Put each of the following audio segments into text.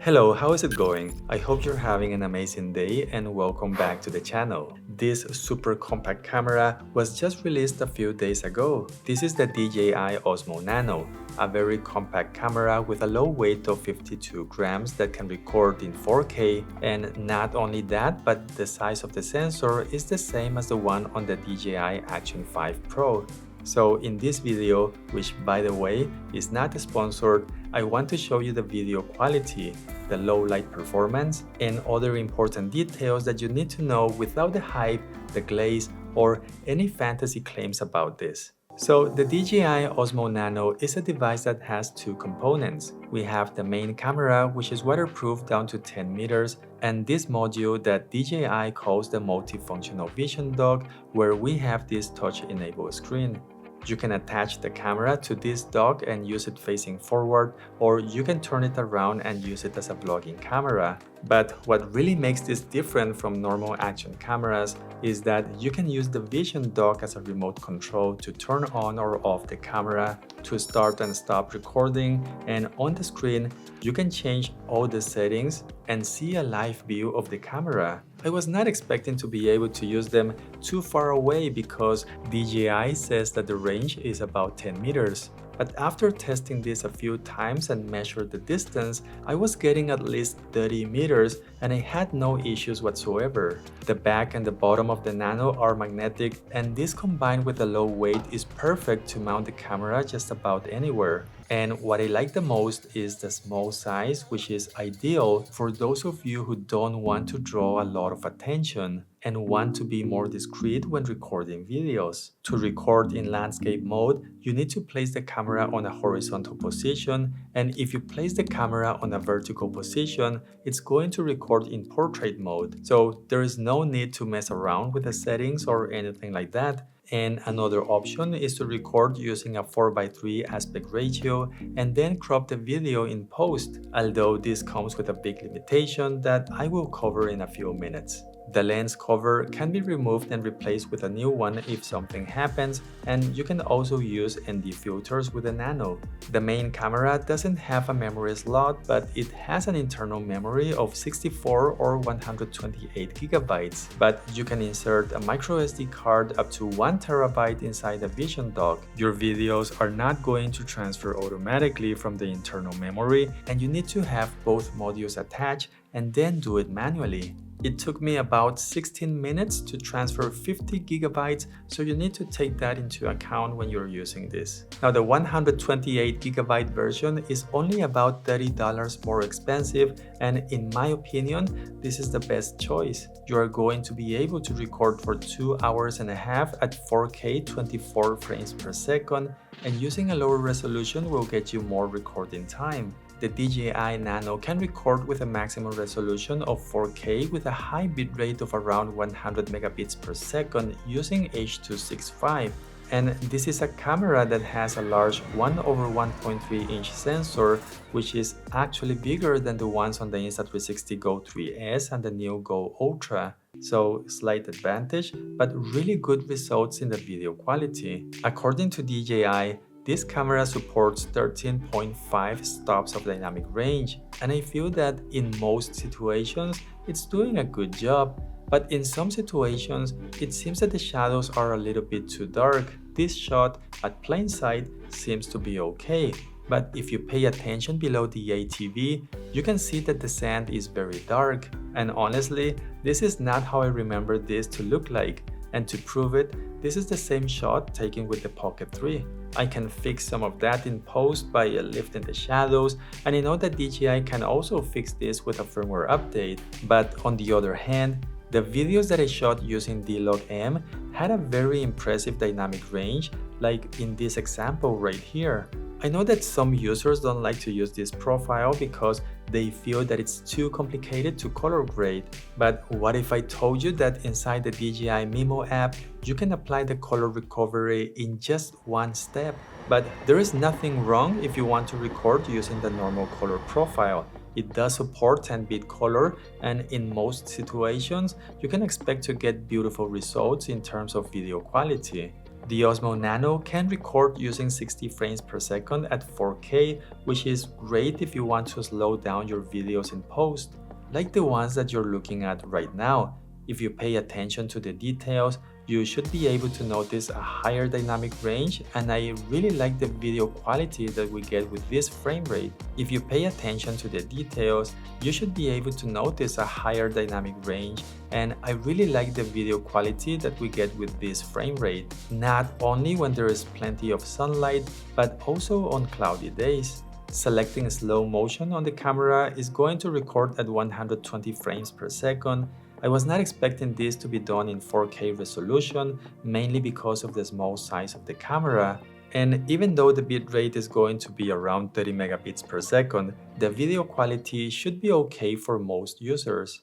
Hello, how is it going? I hope you're having an amazing day and welcome back to the channel. This super compact camera was just released a few days ago. This is the DJI Osmo Nano, a very compact camera with a low weight of 52 grams that can record in 4K, and not only that, but the size of the sensor is the same as the one on the DJI Action 5 Pro. So in this video, which by the way is not sponsored, I want to show you the video quality, the low light performance, and other important details that you need to know without the hype, the glaze, or any fantasy claims about this. So the DJI Osmo Nano is a device that has two components. We have the main camera, which is waterproof down to 10 meters, and this module that DJI calls the multifunctional vision dock, where we have this touch-enabled screen. You can attach the camera to this dock and use it facing forward, or you can turn it around and use it as a vlogging camera. But what really makes this different from normal action cameras is that you can use the vision dock as a remote control to turn on or off the camera, to start and stop recording, and on the screen you can change all the settings and see a live view of the camera. I was not expecting to be able to use them too far away because DJI says that the range is about 10 meters. But after testing this a few times and measured the distance, I was getting at least 30 meters and I had no issues whatsoever. The back and the bottom of the Nano are magnetic, and this combined with the low weight is perfect to mount the camera just about anywhere. And what I like the most is the small size, which is ideal for those of you who don't want to draw a lot of attention and want to be more discreet when recording videos. To record in landscape mode, you need to place the camera on a horizontal position, and if you place the camera on a vertical position, it's going to record in portrait mode. So there is no need to mess around with the settings or anything like that. And another option is to record using a 4:3 aspect ratio and then crop the video in post, although this comes with a big limitation that I will cover in a few minutes. The lens cover can be removed and replaced with a new one if something happens, and you can also use ND filters with the Nano. The main camera doesn't have a memory slot, but it has an internal memory of 64 or 128 gigabytes. But you can insert a micro SD card up to 1 terabyte inside the vision dock. Your videos are not going to transfer automatically from the internal memory, and you need to have both modules attached and then do it manually. It took me about 16 minutes to transfer 50 gigabytes, so you need to take that into account when you're using this. Now the 128 gigabyte version is only about $30 more expensive, and in my opinion, this is the best choice. You are going to be able to record for 2 hours and a half at 4K 24 frames per second, and using a lower resolution will get you more recording time. The DJI Nano can record with a maximum resolution of 4K with a high bitrate of around 100 megabits per second using H.265. And this is a camera that has a large 1/1.3 inch sensor, which is actually bigger than the ones on the Insta360 Go 3S and the new Go Ultra. So slight advantage, but really good results in the video quality. According to DJI, this camera supports 13.5 stops of dynamic range, and I feel that in most situations it's doing a good job, but in some situations it seems that the shadows are a little bit too dark. This shot at plain sight seems to be okay, but if you pay attention below the ATV, you can see that the sand is very dark, and honestly, this is not how I remember this to look like. And to prove it, this is the same shot taken with the Pocket 3. I can fix some of that in post by lifting the shadows, and I know that DJI can also fix this with a firmware update. But on the other hand, the videos that I shot using D-Log-M had a very impressive dynamic range, like in this example right here. I know that some users don't like to use this profile because they feel that it's too complicated to color grade, but what if I told you that inside the DJI Mimo app, you can apply the color recovery in just one step? But there is nothing wrong if you want to record using the normal color profile. It does support 10-bit color, and in most situations, you can expect to get beautiful results in terms of video quality. The Osmo Nano can record using 60 frames per second at 4K, which is great if you want to slow down your videos in post, like the ones that you're looking at right now. If you pay attention to the details, you should be able to notice a higher dynamic range, and I really like the video quality that we get with this frame rate. If you pay attention to the details, you should be able to notice a higher dynamic range, and I really like the video quality that we get with this frame rate, not only when there is plenty of sunlight, but also on cloudy days. Selecting slow motion on the camera is going to record at 120 frames per second. I was not expecting this to be done in 4K resolution, mainly because of the small size of the camera. And even though the bitrate is going to be around 30 megabits per second, the video quality should be okay for most users.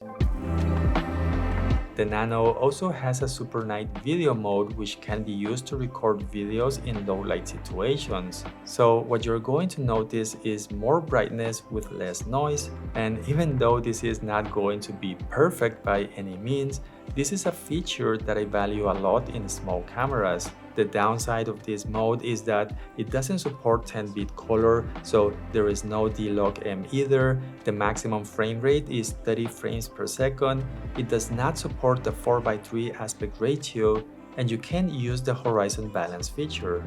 The Nano also has a super night video mode, which can be used to record videos in low light situations. So what you're going to notice is more brightness with less noise, and even though this is not going to be perfect by any means, this is a feature that I value a lot in small cameras. The downside of this mode is that it doesn't support 10-bit color, so there is no D-Log M either. The maximum frame rate is 30 frames per second. It does not support the 4:3 aspect ratio, and you can use the horizon balance feature.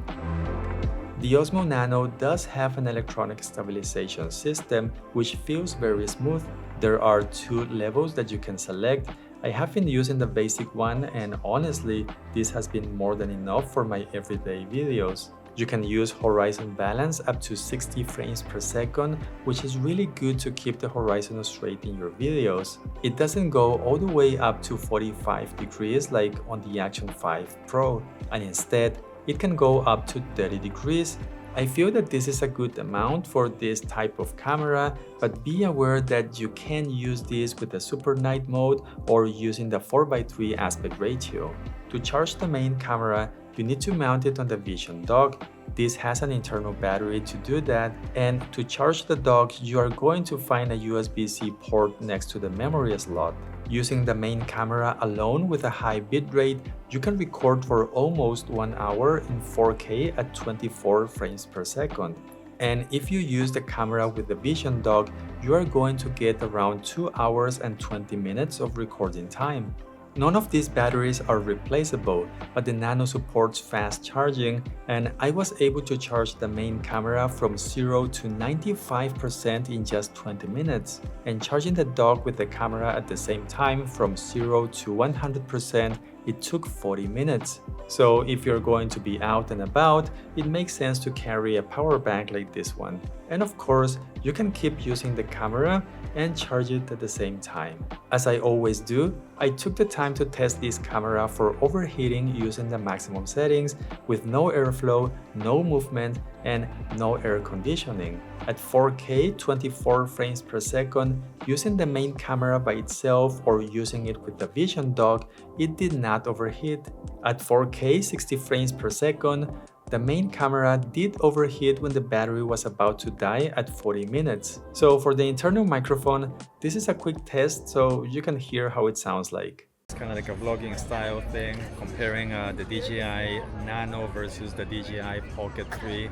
The Osmo Nano does have an electronic stabilization system, which feels very smooth. There are 2 levels that you can select. I have been using the basic one, and honestly, this has been more than enough for my everyday videos. You can use horizon balance up to 60 frames per second, which is really good to keep the horizon straight in your videos. It doesn't go all the way up to 45 degrees like on the Action 5 Pro, and instead, it can go up to 30 degrees. I feel that this is a good amount for this type of camera, but be aware that you can use this with the super night mode or using the 4:3 aspect ratio. To charge the main camera, you need to mount it on the Vision dock. This has an internal battery to do that, and to charge the dock, you are going to find a USB-C port next to the memory slot. Using the main camera alone with a high bitrate, you can record for almost 1 hour in 4K at 24 frames per second. And if you use the camera with the Vision dock, you are going to get around 2 hours and 20 minutes of recording time. None of these batteries are replaceable, but the Nano supports fast charging, and I was able to charge the main camera from 0 to 95% in just 20 minutes, and charging the dock with the camera at the same time from 0 to 100%, it took 40 minutes. So if you're going to be out and about, it makes sense to carry a power bank like this one. And of course, you can keep using the camera and charge it at the same time. As I always do, I took the time to test this camera for overheating using the maximum settings with no airflow, no movement, and no air conditioning. At 4K 24 frames per second, using the main camera by itself or using it with the Vision dock, it did not overheat. At 4K 60 frames per second, the main camera did overheat when the battery was about to die at 40 minutes. So for the internal microphone, this is a quick test so you can hear how it sounds like. It's kind of like a vlogging style thing, comparing the DJI Nano versus the DJI Pocket 3.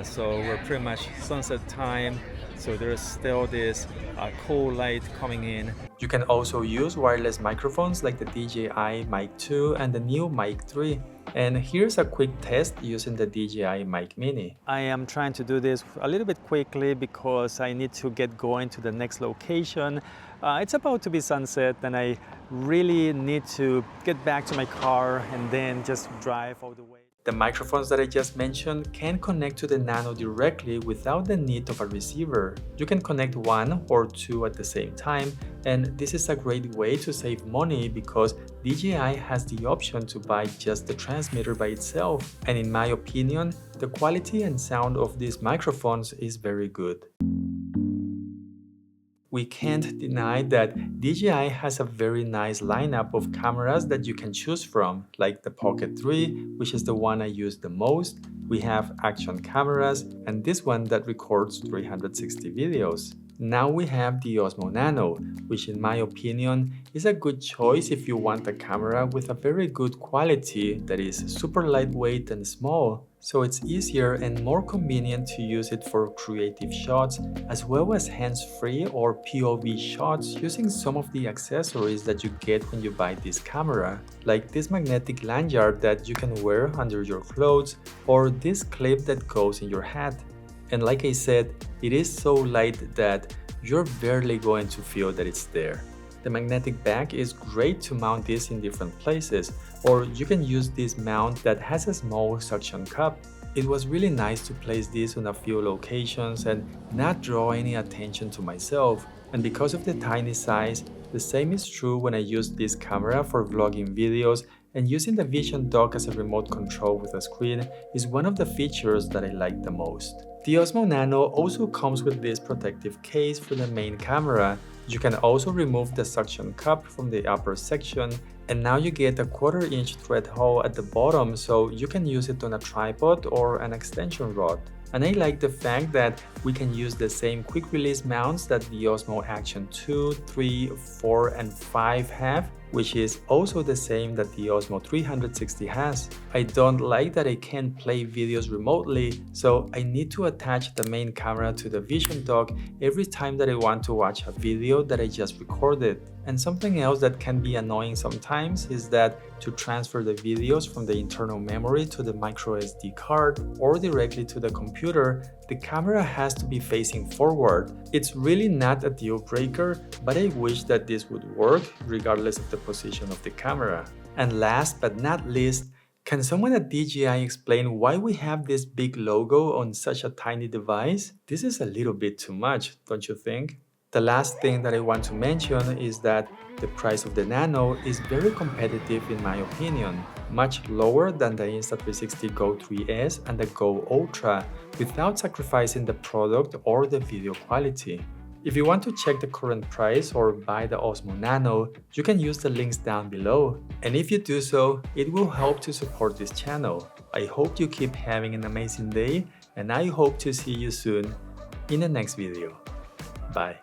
So we're pretty much sunset time, so there's still this cool light coming in. You can also use wireless microphones like the DJI Mic 2 and the new Mic 3. And here's a quick test using the DJI Mic Mini. I am trying to do this a little bit quickly because I need to get going to the next location. It's about to be sunset and I really need to get back to my car and then just drive all the way. The microphones that I just mentioned can connect to the Nano directly without the need of a receiver. You can connect 1 or 2 at the same time, and this is a great way to save money because DJI has the option to buy just the transmitter by itself. And in my opinion, the quality and sound of these microphones is very good. We can't deny that DJI has a very nice lineup of cameras that you can choose from, like the Pocket 3, which is the one I use the most. We have action cameras, and this one that records 360 videos. Now we have the Osmo Nano, which in my opinion is a good choice if you want a camera with a very good quality that is super lightweight and small, so it's easier and more convenient to use it for creative shots as well as hands-free or POV shots using some of the accessories that you get when you buy this camera, like this magnetic lanyard that you can wear under your clothes or this clip that goes in your hat. And like I said, it is so light that you're barely going to feel that it's there. The magnetic bag is great to mount this in different places, or you can use this mount that has a small suction cup. It was really nice to place this on a few locations and not draw any attention to myself. And because of the tiny size, the same is true when I use this camera for vlogging videos, and using the Vision dock as a remote control with a screen is one of the features that I like the most. The Osmo Nano also comes with this protective case for the main camera. You can also remove the suction cup from the upper section, and now you get a 1/4-inch thread hole at the bottom so you can use it on a tripod or an extension rod. And I like the fact that we can use the same quick release mounts that the Osmo Action 2, 3, 4 and 5 have, which is also the same that the Osmo 360 has. I don't like that I can't play videos remotely, so I need to attach the main camera to the Vision dock every time that I want to watch a video that I just recorded. And something else that can be annoying sometimes is that to transfer the videos from the internal memory to the micro SD card or directly to the computer, the camera has to be facing forward. It's really not a deal breaker, but I wish that this would work regardless of the position of the camera. And last but not least, can someone at DJI explain why we have this big logo on such a tiny device? This is a little bit too much, don't you think? The last thing that I want to mention is that the price of the Nano is very competitive in my opinion, much lower than the Insta360 Go 3S and the Go Ultra, without sacrificing the product or the video quality. If you want to check the current price or buy the Osmo Nano, you can use the links down below. And if you do so, it will help to support this channel. I hope you keep having an amazing day, and I hope to see you soon in the next video. Bye.